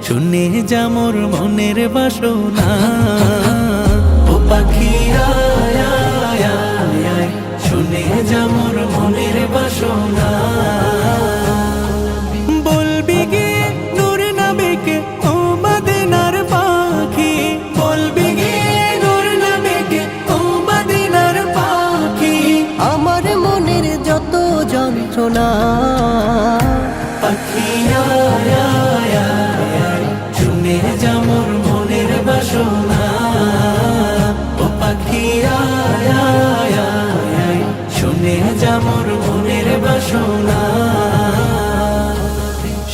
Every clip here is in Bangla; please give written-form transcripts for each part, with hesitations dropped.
শুনে যা মোর মনের বাসনা। ও পাখি আয় আয় আয় আয়, শুনে যা মোর মনের বাসনা। বলবি গিয়ে নূর নবীকে ও মদিনার পাখি, বলবি গিয়ে নূর নবীকে ও মদিনার পাখি। আমার মনের যত যন্ত্রণা পাখি আয় আয় আয় আয়, শুনে যা মোর মনের বাসনা। ও পাখি আয় আয় আয় আয়, শুনে যা মোর মনের বাসনা।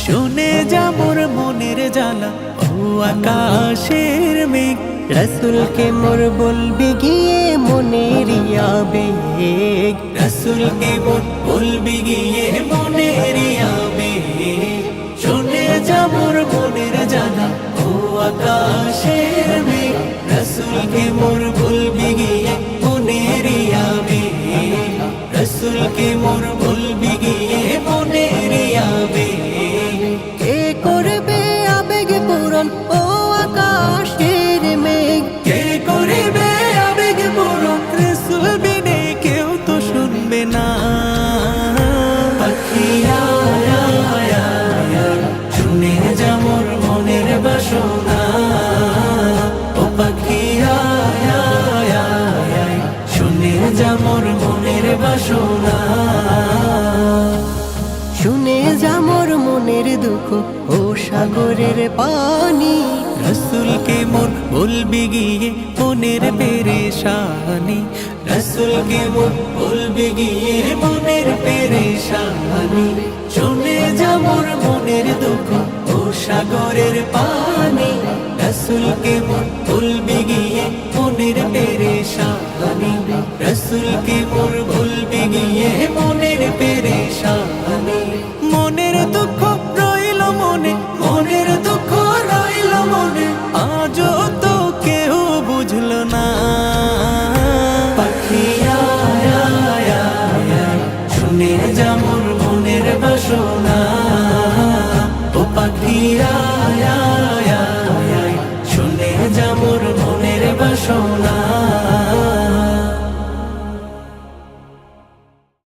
শুনে যা মোর মনের জ্বালা ও আকাশের মেঘ, রসুলকে মোর বলবি গিয়ে মনের আবেগ। রসুলকে মোর বলবি গিয়ে মনের আবেগ। শুনে যা মোর মনের জ্বালা ও আকাশের মেঘ, রসুলকে মোর বলবি গিয়ে মনের আবেগ। রসুলকে মোর বলবি গিয়ে মনের আবেগ। কে করবে আবেগ পূরণ ও আকাশের মেঘ? কে করিবে আবেগ পূরণ, রসুল বিনে কেউ তো শুনবে না। পাখি আয় আয় আয় আয়, শুনে যা মোর মনের বাসনা। ও পাখি আয় আয় আয় আয়, শুনে যা মোর মনের বাসনা। শুনে যা মোর মনের দুঃখ ও সাগরের পানি। রসুলকে মোর বলবি গিয়ে মনের পেরেশানি। রসুলকে মোর বলবি গিয়ে মনের পেরেশানি। শুনে যা মোর মনের দুঃখ ও সাগরের পানি। রসুলকে মোর বলবি গিয়ে মনের পেরেশানি। রসুলকে মোর বলবি গিয়ে মনের পেরেশানি। মনের দুঃখ রইল মনে, মনের দুঃখ রইল মনে, আজও তো কেউ বুঝলো না। পাখি আয় আয় আয় আয়, শুনে যা মোর মনের বাসনা। ও পাখি আয়